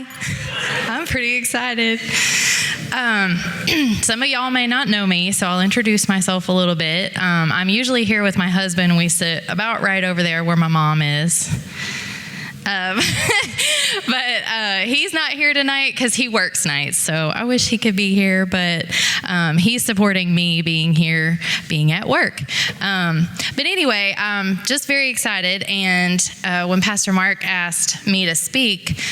Hi. I'm pretty excited. Some of y'all may not know me, so I'll introduce myself a little bit. I'm usually here with my husband. We sit about right over there where my mom is. But he's not here tonight because he works nights, so I wish he could be here, but he's supporting me being here, being at work. But anyway, I'm just very excited, and when Pastor Mark asked me to speak,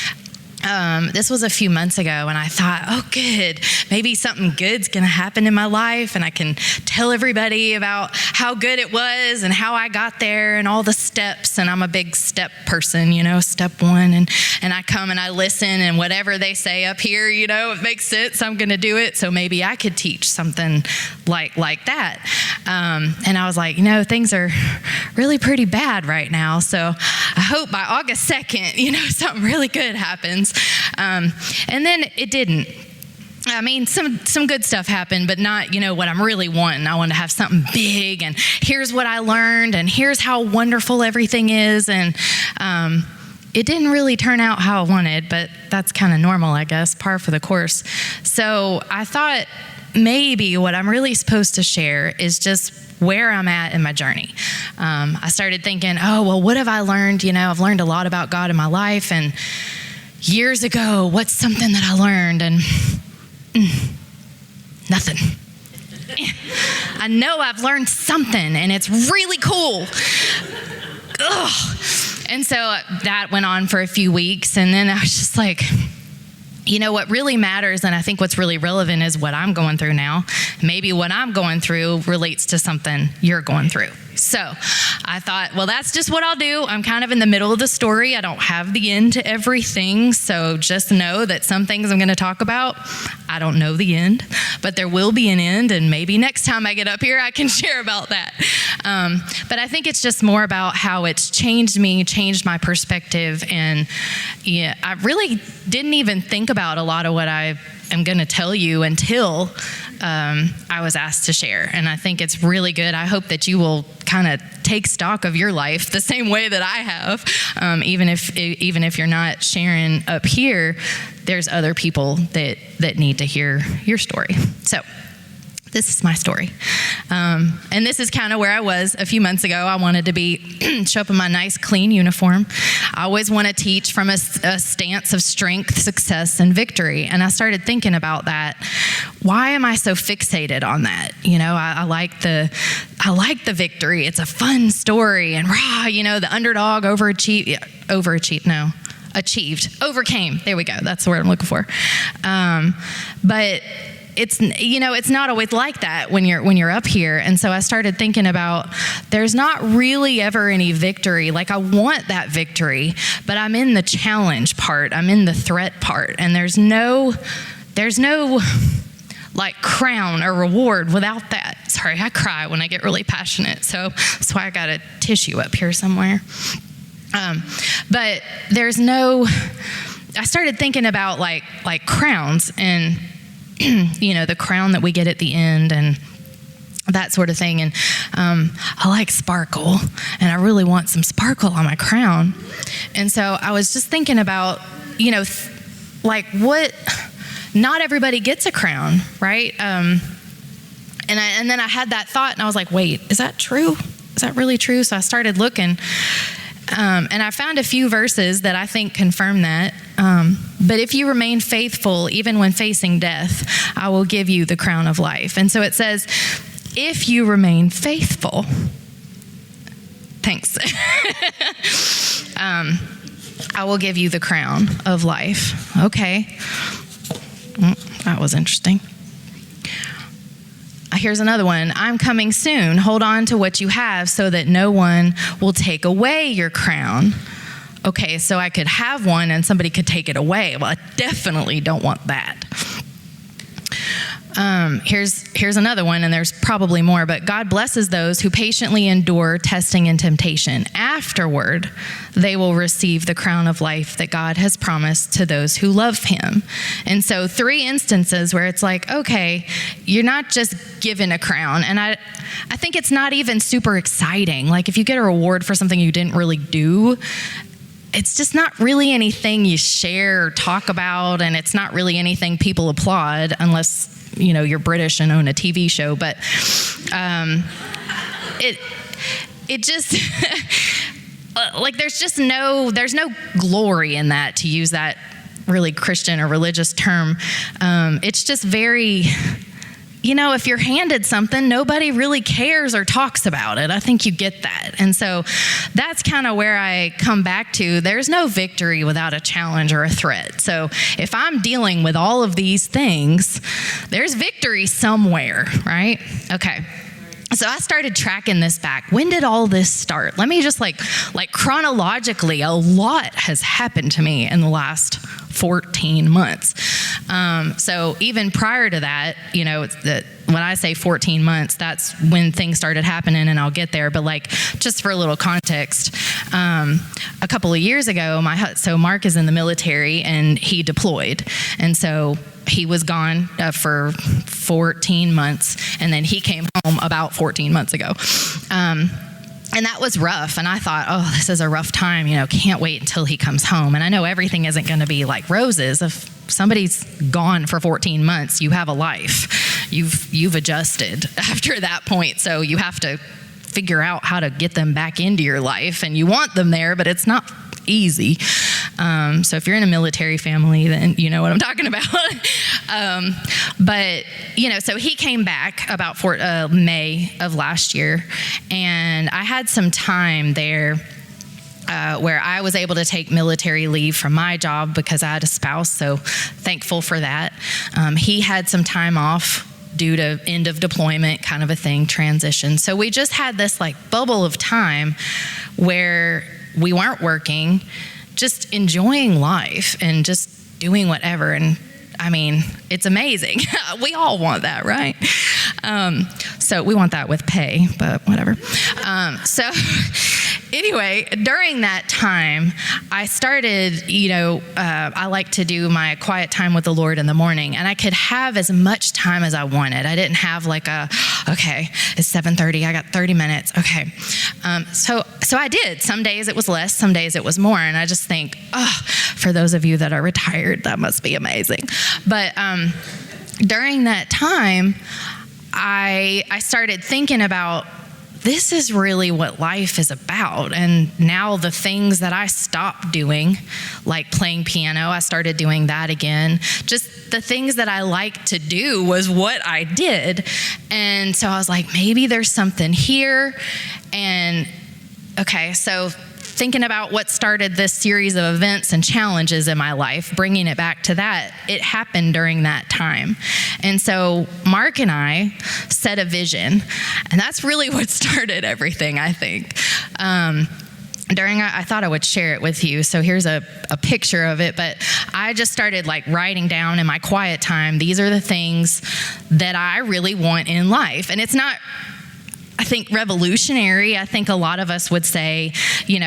this was a few months ago, and I thought, oh, good. Maybe something good's going to happen in my life, and I can tell everybody about how good it was and how I got there and all the steps. And I'm a big step person, step one. And I come and I listen, and whatever they say up here, it makes sense. I'm going to do it. So maybe I could teach something like that. And I was like, things are really pretty bad right now. So I hope by August 2nd, something really good happens. And then it didn't. I mean, some good stuff happened, but not, what I'm really wanting. I want to have something big, and here's what I learned, and here's how wonderful everything is. And it didn't really turn out how I wanted, but that's kind of normal, I guess, par for the course. So I thought maybe what I'm really supposed to share is just where I'm at in my journey. I started thinking, what have I learned? I've learned a lot about God in my life, and years ago, what's something that I learned? And nothing. I know I've learned something, and it's really cool. Ugh. And so that went on for a few weeks, and then I was just like, what really matters, and I think what's really relevant, is what I'm going through now. Maybe what I'm going through relates to something you're going through. So I thought, that's just what I'll do. I'm kind of in the middle of the story. I don't have the end to everything. So just know that some things I'm going to talk about, I don't know the end, but there will be an end. And maybe next time I get up here, I can share about that. But I think it's just more about how it's changed me, changed my perspective. And I really didn't even think about a lot of what I am going to tell you until I was asked to share. And I think it's really good. I hope that you will kind of take stock of your life the same way that I have. Even if you're not sharing up here, there's other people that need to hear your story. So this is my story. And this is kind of where I was a few months ago. I wanted to show up in my nice, clean uniform. I always want to teach from a stance of strength, success, and victory. And I started thinking about that. Why am I so fixated on that? I like the victory. It's a fun story. And the underdog overcame. There we go. That's the word I'm looking for. But it's not always like that when you're up here. And so I started thinking about, there's not really ever any victory. Like, I want that victory, but I'm in the challenge part. I'm in the threat part. And there's no like crown or reward without that. Sorry, I cry when I get really passionate. So that's why I got a tissue up here somewhere. But I started thinking about like crowns, and the crown that we get at the end and that sort of thing. And I like sparkle, and I really want some sparkle on my crown. And so I was just thinking about, not everybody gets a crown, right? And then I had that thought, and I was like, wait, is that true? Is that really true? So I started looking, and I found a few verses that I think confirm that. But if you remain faithful, even when facing death, I will give you the crown of life. And so it says, if you remain faithful. Thanks. I will give you the crown of life. Okay. That was interesting. Here's another one. I'm coming soon. Hold on to what you have so that no one will take away your crown. Okay, so I could have one and somebody could take it away. Well, I definitely don't want that. Here's another one, and there's probably more, but God blesses those who patiently endure testing and temptation. Afterward, they will receive the crown of life that God has promised to those who love him. And so 3 instances where it's like, okay, you're not just given a crown. And I think it's not even super exciting. Like, if you get a reward for something you didn't really do, it's just not really anything you share or talk about, and it's not really anything people applaud unless, you're British and own a TV show. But it just like there's no glory in that, to use that really Christian or religious term. It's just very, if you're handed something, nobody really cares or talks about it. I think you get that. And so that's kind of where I come back to. There's no victory without a challenge or a threat. So if I'm dealing with all of these things, there's victory somewhere, right? Okay. So I started tracking this back. When did all this start? Let me just like chronologically, a lot has happened to me in the last 14 months. So even prior to that, when I say 14 months, that's when things started happening, and I'll get there. But just for a little context, a couple of years ago, so Mark is in the military and he deployed. And so he was gone for 14 months, and then he came home about 14 months ago. And that was rough. And I thought, oh, this is a rough time. Can't wait until he comes home. And I know everything isn't going to be like roses. If somebody's gone for 14 months, you have a life. You've adjusted after that point. So you have to figure out how to get them back into your life. And you want them there, but it's not easy. So if you're in a military family, then you know what I'm talking about. But so he came back about May of last year, and I had some time there where I was able to take military leave from my job because I had a spouse, so thankful for that. He had some time off due to end of deployment kind of a thing, transition. So we just had this bubble of time where we weren't working, just enjoying life and just doing whatever. And I mean, it's amazing. We all want that, right? So we want that with pay, but whatever. So anyway, during that time, I started, I like to do my quiet time with the Lord in the morning, and I could have as much time as I wanted. I didn't have okay, it's 7:30, I got 30 minutes, okay. So I did. Some days it was less, some days it was more, and I just think, for those of you that are retired, that must be amazing. But during that time, I started thinking about, this is really what life is about. And now the things that I stopped doing, like playing piano, I started doing that again. Just the things that I like to do was what I did. And so I was like, maybe there's something here. And okay, so thinking about what started this series of events and challenges in my life, bringing it back to that, it happened during that time. And so Mark and I set a vision, and that's really what started everything, I think. I thought I would share it with you. So here's a picture of it, but I just started writing down in my quiet time, these are the things that I really want in life. And it's not, I think, revolutionary. I think a lot of us would say,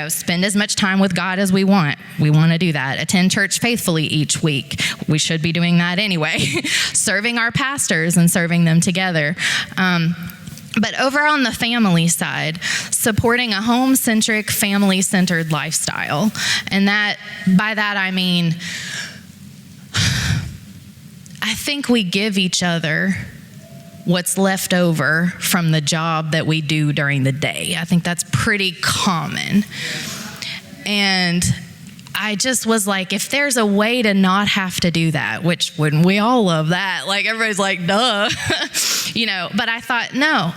spend as much time with God as we want. We want to do that. Attend church faithfully each week. We should be doing that anyway. Serving our pastors and serving them together. But over on the family side, supporting a home-centric, family-centered lifestyle. And by that I mean, I think we give each other what's left over from the job that we do during the day. I think that's pretty common. And I just was like, if there's a way to not have to do that, which wouldn't we all love that? Everybody's like, duh. But I thought, no.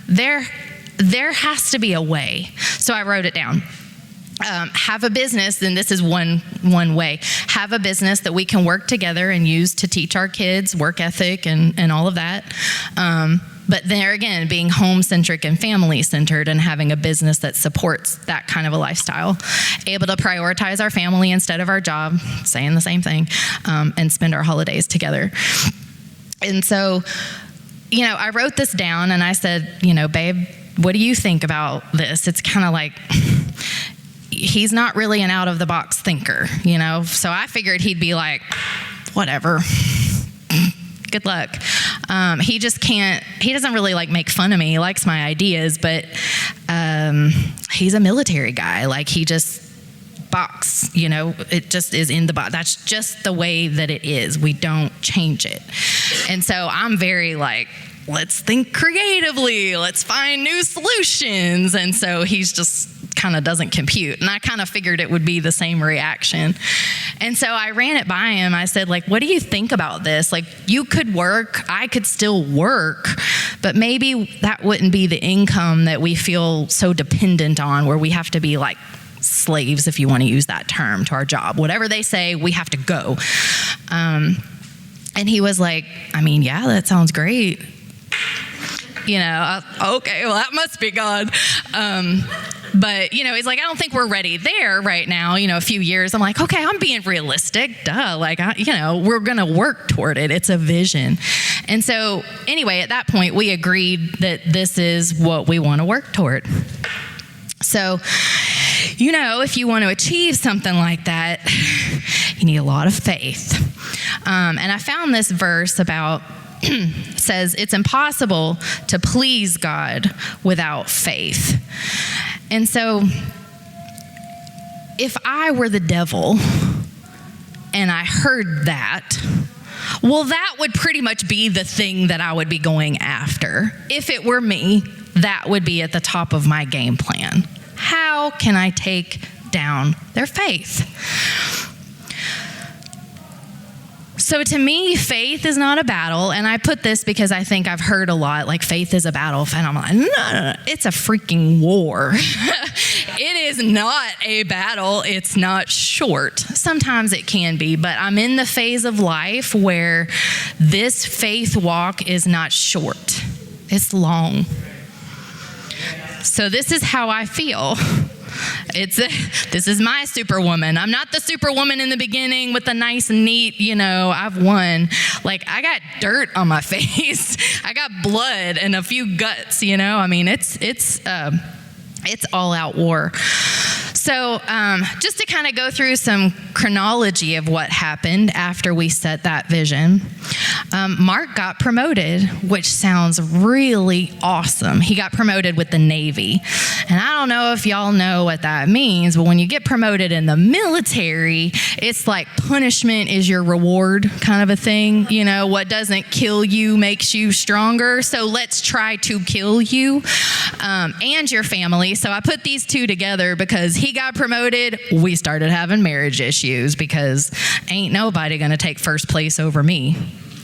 There has to be a way. So I wrote it down. Have a business, and this is one way. Have a business that we can work together and use to teach our kids work ethic and all of that. But there again, being home-centric and family-centered and having a business that supports that kind of a lifestyle. Able to prioritize our family instead of our job, saying the same thing, and spend our holidays together. And so, I wrote this down and I said, babe, what do you think about this? It's kind of like, he's not really an out-of-the-box thinker, So I figured he'd be like, whatever, good luck. He doesn't really make fun of me. He likes my ideas, but he's a military guy. He just box, it just is in the box. That's just the way that it is. We don't change it. And so I'm very like, let's think creatively, let's find new solutions. And so he's just kind of doesn't compute. And I kind of figured it would be the same reaction. And so I ran it by him. I said, like, what do you think about this? Like, you could work, I could still work, but maybe that wouldn't be the income that we feel so dependent on, where we have to be like slaves, if you want to use that term, to our job. Whatever they say, we have to go. And he was like, I mean, yeah, that sounds great. Okay, well, that must be God. But, he's like, I don't think we're ready there right now, a few years. I'm like, okay, I'm being realistic. Duh. Like, we're going to work toward it. It's a vision. And so anyway, at that point, we agreed that this is what we want to work toward. So, if you want to achieve something like that, you need a lot of faith. And I found this verse about, says it's impossible to please God without faith. And so if I were the devil and I heard that, well, that would pretty much be the thing that I would be going after. If it were me, that would be at the top of my game plan. How can I take down their faith? So to me, faith is not a battle. And I put this because I think I've heard a lot, like, faith is a battle. And I'm like, no, it's a freaking war. It is not a battle. It's not short. Sometimes it can be, but I'm in the phase of life where this faith walk is not short. It's long. So this is how I feel. This is my superwoman. I'm not the superwoman in the beginning with the nice, neat, I've won. Like, I got dirt on my face. I got blood and a few guts, I mean, it's all out war. So just to kind of go through some chronology of what happened after we set that vision, Mark got promoted, which sounds really awesome. He got promoted with the Navy. And I don't know if y'all know what that means, but when you get promoted in the military, it's like punishment is your reward kind of a thing. What doesn't kill you makes you stronger. So let's try to kill you and your family. So I put these two together because he got promoted, we started having marriage issues because ain't nobody going to take first place over me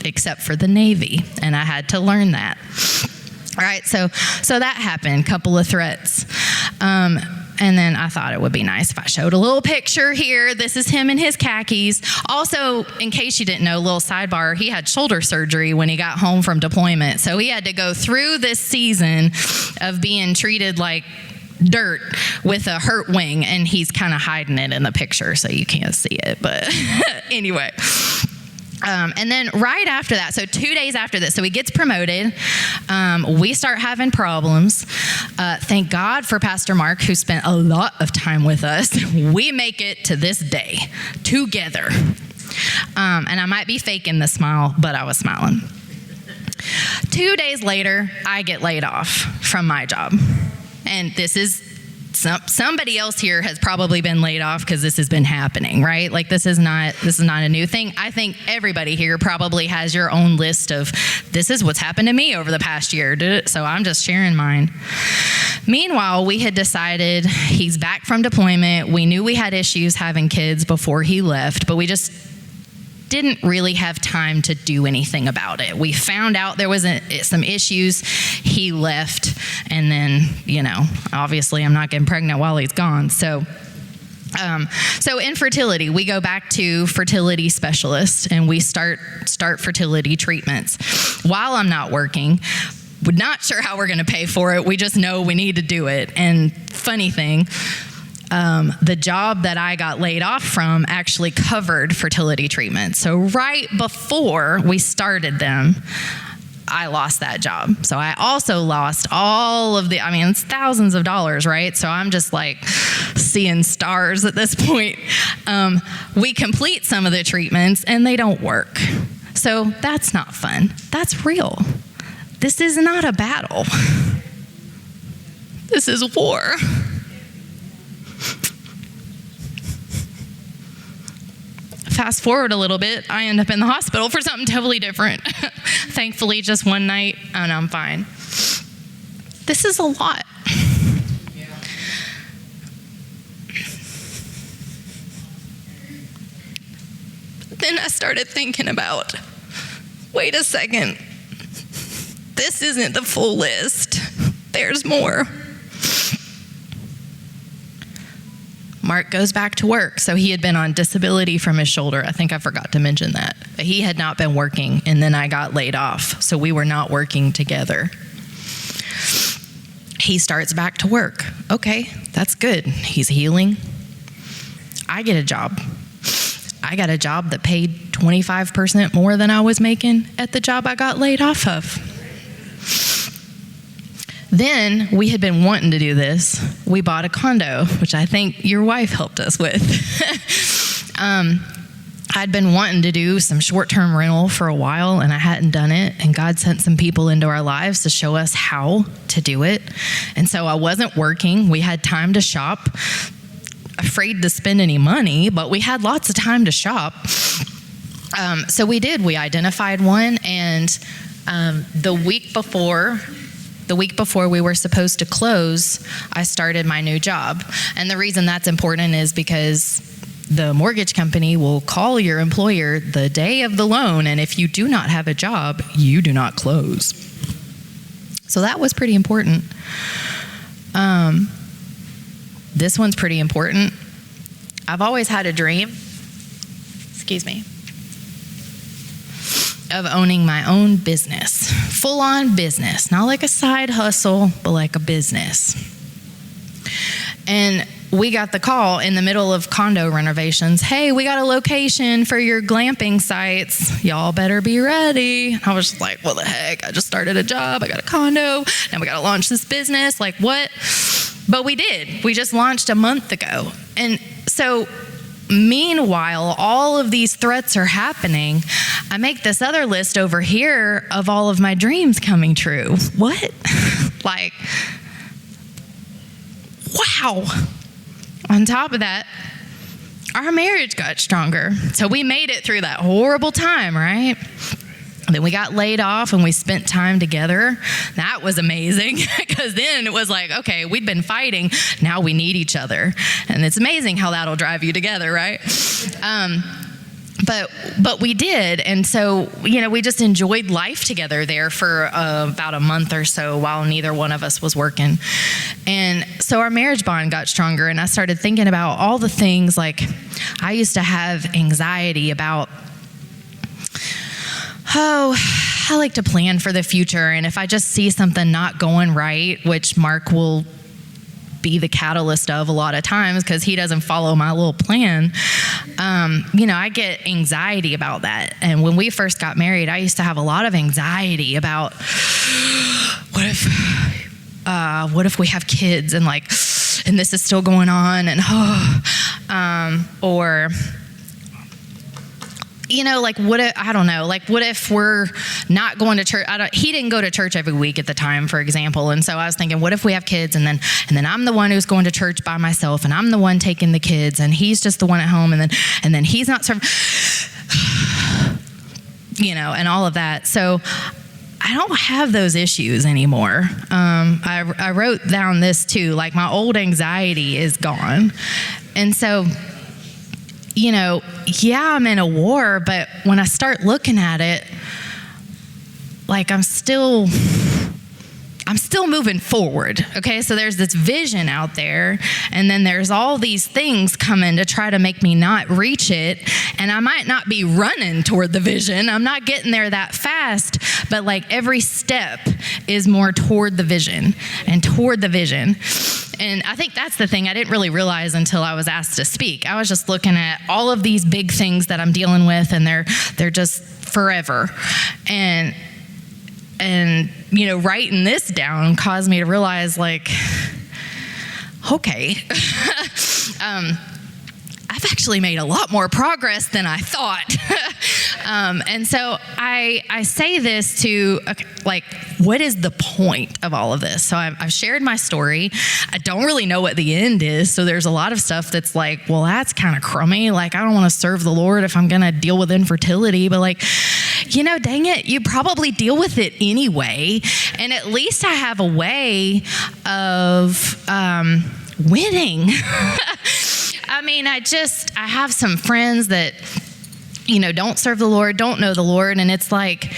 except for the Navy. And I had to learn that. All right, so that happened, couple of threats. And then I thought it would be nice if I showed a little picture here. This is him in his khakis. Also, in case you didn't know, little sidebar, he had shoulder surgery when he got home from deployment. So he had to go through this season of being treated like dirt with a hurt wing, and he's kind of hiding it in the picture so you can't see it, but anyway. And then right after that, so 2 days after this, so he gets promoted, we start having problems. Thank God for Pastor Mark, who spent a lot of time with us. We make it to this day together. And I might be faking the smile, but I was smiling. 2 days later, I get laid off from my job. And this is, somebody else here has probably been laid off because this has been happening, right? Like, this is not a new thing. I think everybody here probably has your own list of, this is what's happened to me over the past year. So I'm just sharing mine. Meanwhile, we had decided he's back from deployment. We knew we had issues having kids before he left, but we just didn't really have time to do anything about it. We found out there was some issues. He left, and then, obviously I'm not getting pregnant while he's gone. So infertility, we go back to fertility specialists, and we start fertility treatments while I'm not working. We're not sure how we're going to pay for it. We just know we need to do it. And funny thing, the job that I got laid off from actually covered fertility treatment. So right before we started them, I lost that job. So I also lost all of it's thousands of dollars, right? So I'm just like seeing stars at this point. We complete some of the treatments and they don't work. So that's not fun. That's real. This is not a battle. This is war. fast forward a little bit, I end up in the hospital for something totally different. Thankfully, just one night, and I'm fine. This is a lot. Then I started thinking about, wait a second, this isn't the full list. There's more. Mark goes back to work. So he had been on disability from his shoulder. I think I forgot to mention that. But he had not been working, and then I got laid off. So we were not working together. He starts back to work. Okay, that's good. He's healing. I get a job. I got a job that paid 25% more than I was making at the job I got laid off of. Then we had been wanting to do this. We bought a condo, which I think your wife helped us with. I'd been wanting to do some short-term rental for a while, and I hadn't done it. And God sent some people into our lives to show us how to do it. And so I wasn't working. We had time to shop. Afraid to spend any money, but we had lots of time to shop. So we did. We identified one, and the week before we were supposed to close, I started my new job. And the reason that's important is because the mortgage company will call your employer the day of the loan, and if you do not have a job, you do not close. So that was pretty important. This one's pretty important. I've always had a dream, of owning my own business, full-on business, not like a side hustle, but like a business. And we got the call in the middle of condo renovations. Hey, we got a location for your glamping sites. Y'all better be ready. I was just like, what the heck? I just started a job. I got a condo. Now we got to launch this business. Like, what? But we did. We just launched a month ago. And so meanwhile, all of these threats are happening. I make this other list over here of all of my dreams coming true. What? Like, wow. On top of that, our marriage got stronger. So we made it through that horrible time, right? Then we got laid off and we spent time together. That was amazing because then it was like, okay, we'd been fighting. Now we need each other. And it's amazing how that'll drive you together, right? But we did. And so, we just enjoyed life together there for about a month or so while neither one of us was working. And so our marriage bond got stronger, and I started thinking about all the things. Like, I used to have anxiety about, I like to plan for the future, and if I just see something not going right, which Mark will be the catalyst of a lot of times because he doesn't follow my little plan, I get anxiety about that. And when we first got married, I used to have a lot of anxiety about what if we have kids and this is still going on, and what if we're not going to church? He didn't go to church every week at the time, for example. And so I was thinking, what if we have kids and then I'm the one who's going to church by myself, and I'm the one taking the kids, and he's just the one at home, and then he's not serving, and all of that. So I don't have those issues anymore. I wrote down this too, like my old anxiety is gone. And so, I'm in a war, but when I start looking at it, like I'm still moving forward, okay? So there's this vision out there, and then there's all these things coming to try to make me not reach it, and I might not be running toward the vision. I'm not getting there that fast, but every step is more toward the vision and toward the vision. And I think that's the thing I didn't really realize until I was asked to speak. I was just looking at all of these big things that I'm dealing with, and they're just forever. And writing this down caused me to realize, okay, I've actually made a lot more progress than I thought. And so I say this to, like, what is the point of all of this? So I've shared my story. I don't really know what the end is. So there's a lot of stuff that's like, well, that's kind of crummy. Like, I don't want to serve the Lord if I'm going to deal with infertility. But like, dang it, you probably deal with it anyway. And at least I have a way of winning. I mean, I have some friends that, don't serve the Lord, don't know the Lord. And it's like,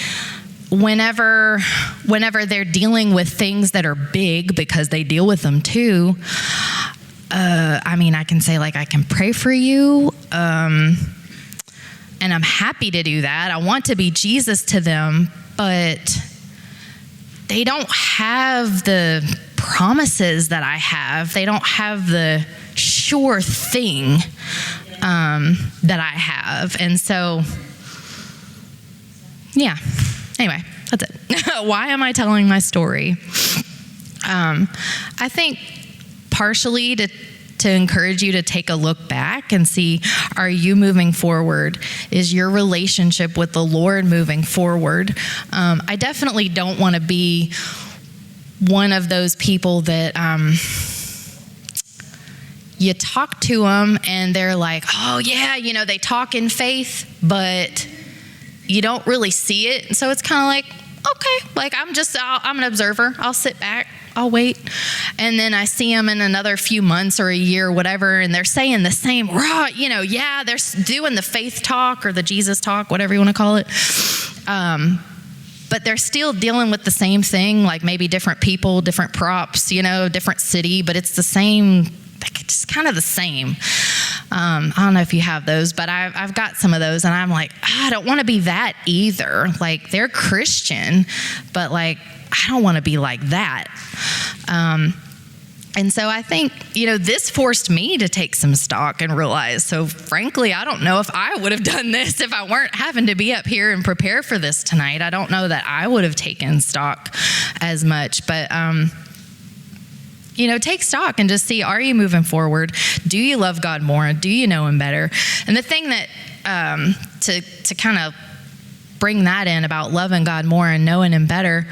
whenever they're dealing with things that are big, because they deal with them too, I can say, like, I can pray for you. And I'm happy to do that. I want to be Jesus to them, but they don't have the promises that I have. They don't have the sure thing that I have. And so, yeah. Anyway, that's it. Why am I telling my story? I think partially to encourage you to take a look back and see, are you moving forward? Is your relationship with the Lord moving forward? I definitely don't want to be one of those people that you talk to them and they're like, oh yeah, they talk in faith, but you don't really see it. And so it's kind of like, okay, like I'm an observer. I'll sit back, I'll wait. And then I see them in another few months or a year or whatever, and they're saying the same, yeah, they're doing the faith talk or the Jesus talk, whatever you want to call it. But they're still dealing with the same thing, like maybe different people, different props, different city, but it's the same, it's kind of the same. I don't know if you have those, but I've got some of those, and I'm like, I don't want to be that either. Like, they're Christian, but like, I don't want to be like that. And so I think, this forced me to take some stock and realize, so frankly, I don't know if I would have done this if I weren't having to be up here and prepare for this tonight. I don't know that I would have taken stock as much, but, take stock and just see, are you moving forward? Do you love God more? Do you know him better? And the thing that, to kind of bring that in about loving God more and knowing him better,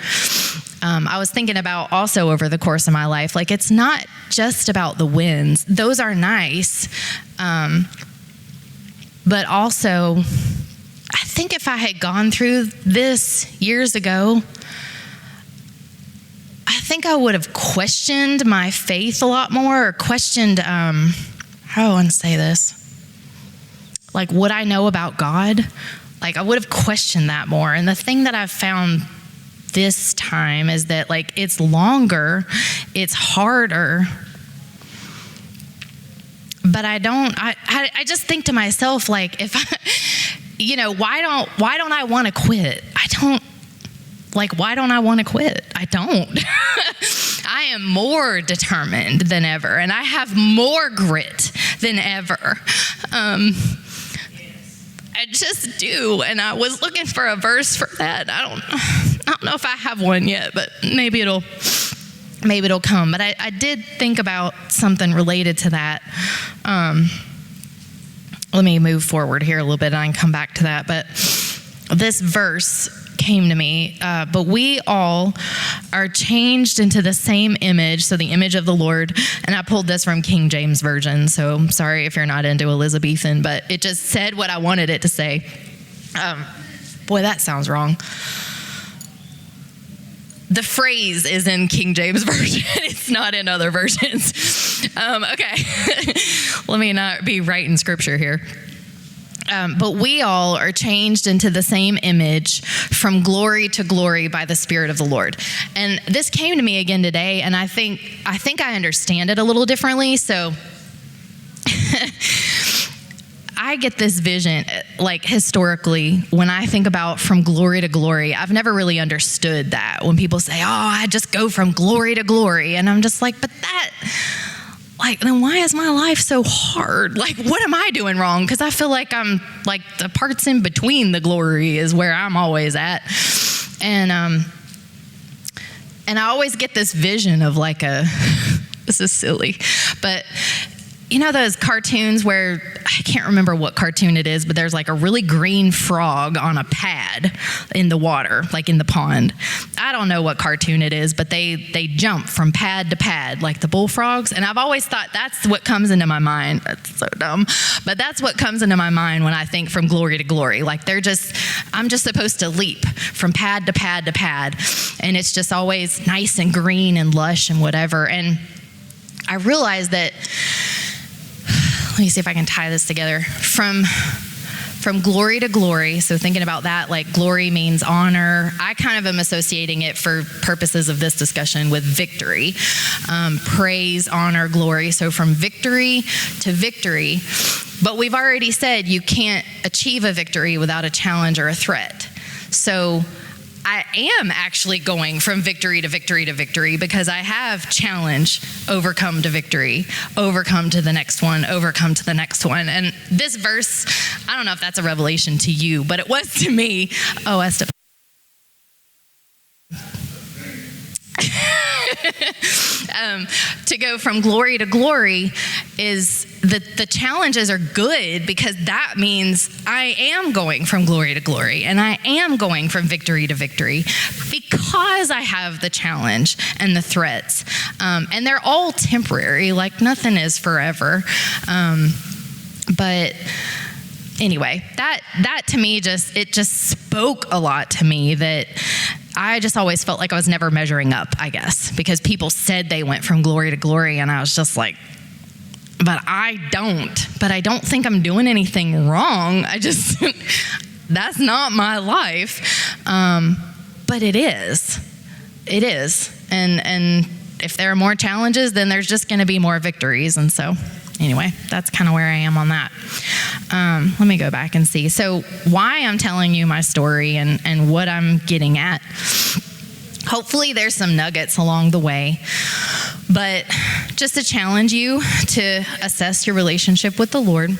I was thinking about also over the course of my life, like, it's not just about the wins. Those are nice. But also, I think if I had gone through this years ago, I think I would have questioned my faith a lot more, or questioned, how do I want to say this? Like, what I know about God. Like, I would have questioned that more. And the thing that I've found this time is that, like, it's longer, it's harder, but I just think to myself, like, if why don't I want to quit? Why don't I want to quit? I don't. I am more determined than ever, and I have more grit than ever. I just do, and I was looking for a verse for that. I don't know if I have one yet, but maybe it'll come. But I did think about something related to that. Let me move forward here a little bit, and I can come back to that. But this verse came to me, but we all are changed into the same image, so the image of the Lord. And I pulled this from King James Version, so I'm sorry if you're not into Elizabethan, but it just said what I wanted it to say. Boy, that sounds wrong. The phrase is in King James Version. It's not in other versions. Okay. Let me not be writing scripture here. But we all are changed into the same image from glory to glory by the Spirit of the Lord. And this came to me again today, and I think I understand it a little differently. So I get this vision, like, historically, when I think about from glory to glory. I've never really understood that. When people say, oh, I just go from glory to glory. And I'm just like, but that... like, then why is my life so hard? Like, what am I doing wrong? Because I feel like I'm, like, the parts in between the glory is where I'm always at. And I always get this vision of, like, this is silly, but you know those cartoons where, I can't remember what cartoon it is, but there's like a really green frog on a pad in the water, like in the pond. I don't know what cartoon it is, but they jump from pad to pad like the bullfrogs. And I've always thought that's what comes into my mind. That's so dumb. But that's what comes into my mind when I think from glory to glory. Like I'm just supposed to leap from pad to pad to pad. And it's just always nice and green and lush and whatever. And I realized that, let me see if I can tie this together. From glory to glory, so thinking about that, like glory means honor. I kind of am associating it for purposes of this discussion with victory. Praise, honor, glory. So from victory to victory. But we've already said you can't achieve a victory without a challenge or a threat. So I am actually going from victory to victory to victory because I have challenge, overcome to victory, overcome to the next one, overcome to the next one. And this verse, I don't know if that's a revelation to you, but it was to me. Oh, Esther. To go from glory to glory is the challenges are good because that means I am going from glory to glory and I am going from victory to victory because I have the challenge and the threats. And they're all temporary, like nothing is forever. But anyway, that to me just spoke a lot to me, that I just always felt like I was never measuring up, I guess, because people said they went from glory to glory, and I was just like, but I don't. But I don't think I'm doing anything wrong. That's not my life. But it is. It is. And if there are more challenges, then there's just going to be more victories. And so anyway, that's kind of where I am on that. Let me go back and see. So why I'm telling you my story and what I'm getting at. Hopefully there's some nuggets along the way. But just to challenge you to assess your relationship with the Lord,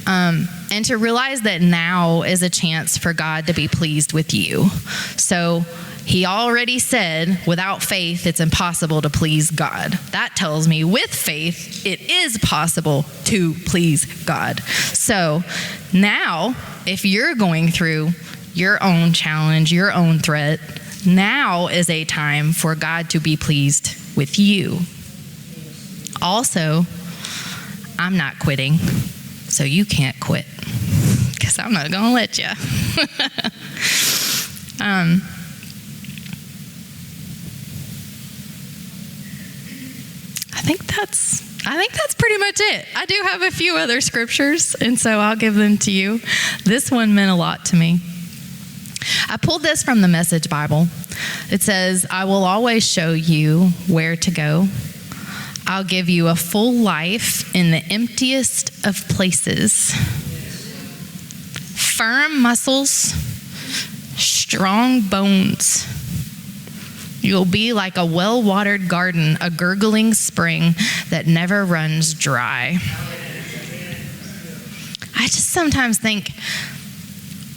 and to realize that now is a chance for God to be pleased with you. So he already said, without faith, it's impossible to please God. That tells me with faith, it is possible to please God. So now, if you're going through your own challenge, your own threat, now is a time for God to be pleased with you. Also, I'm not quitting, so you can't quit, because I'm not going to let you. I think that's pretty much it. I do have a few other scriptures, and so I'll give them to you. This one meant a lot to me. I pulled this from the Message Bible. It says, I will always show you where to go. I'll give you a full life in the emptiest of places. Firm muscles, strong bones. You'll be like a well-watered garden, a gurgling spring that never runs dry. I just sometimes think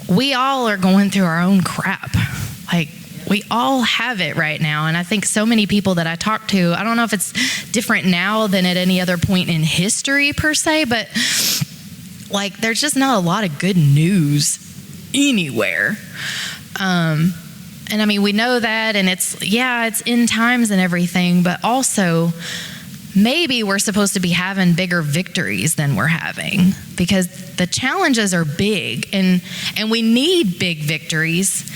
we all are going through our own crap. Like, we all have it right now. And I think so many people that I talk to, I don't know if it's different now than at any other point in history per se, but like, there's just not a lot of good news anywhere. And I mean, we know that, and it's end times and everything, but also maybe we're supposed to be having bigger victories than we're having, because the challenges are big, and we need big victories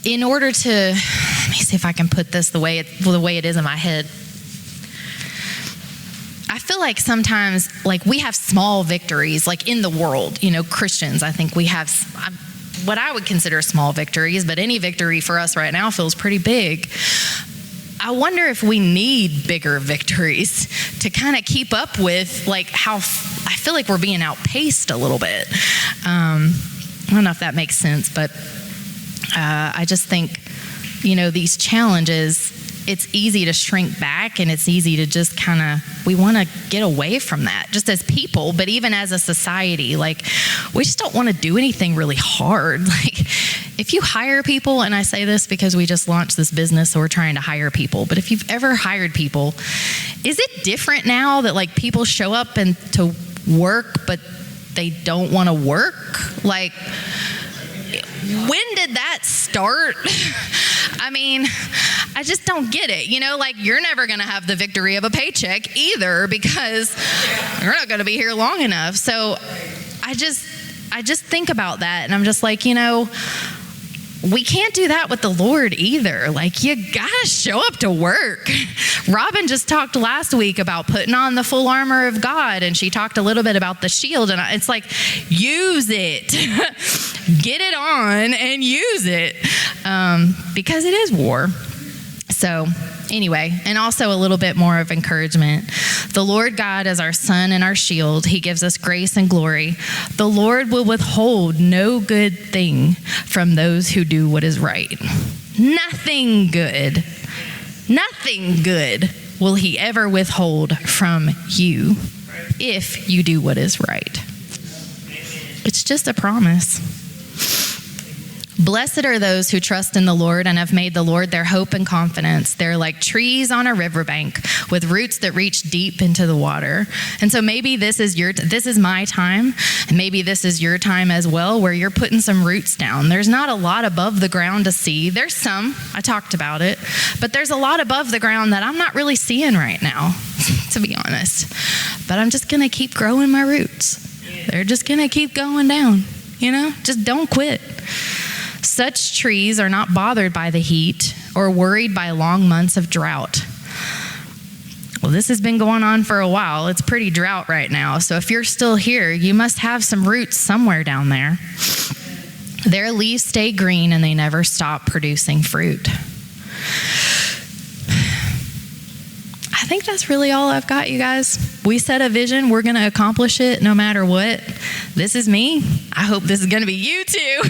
in order to, let me see if I can put this the way it is in my head. I feel like sometimes, like, we have small victories, like in the world, Christians, I think we have what I would consider small victories, but any victory for us right now feels pretty big. I wonder if we need bigger victories to kind of keep up with, like, how I feel like we're being outpaced a little bit. I don't know if that makes sense, but I just think, these challenges, it's easy to shrink back, and it's easy to just we want to get away from that, just as people, but even as a society. Like, we just don't want to do anything really hard. Like, if you hire people, and I say this because we just launched this business, so we're trying to hire people, but if you've ever hired people, is it different now that like people show up and to work, but they don't want to work? Like, when did that start? I mean, I just don't get it. Like, you're never going to have the victory of a paycheck either, because you're not going to be here long enough. So I just think about that, and I'm just like, we can't do that with the Lord either. Like, you gotta show up to work. Robin just talked last week about putting on the full armor of God, and she talked a little bit about the shield, and it's like, use it. Get it on and use it, because it is war. So anyway, and also a little bit more of encouragement. The Lord God is our sun and our shield. He gives us grace and glory. The Lord will withhold no good thing from those who do what is right. Nothing good will he ever withhold from you if you do what is right. It's just a promise. Blessed are those who trust in the Lord and have made the Lord their hope and confidence. They're like trees on a riverbank with roots that reach deep into the water. And so maybe this is my time, and maybe this is your time as well, where you're putting some roots down. There's not a lot above the ground to see. There's some, I talked about it, but there's a lot above the ground that I'm not really seeing right now, to be honest. But I'm just gonna keep growing my roots. They're just gonna keep going down, just don't quit. Such trees are not bothered by the heat or worried by long months of drought. Well, this has been going on for a while. It's pretty drought right now. So if you're still here, you must have some roots somewhere down there. Their leaves stay green and they never stop producing fruit. I think that's really all I've got, you guys. We set a vision. We're going to accomplish it no matter what. This is me. I hope this is going to be you too.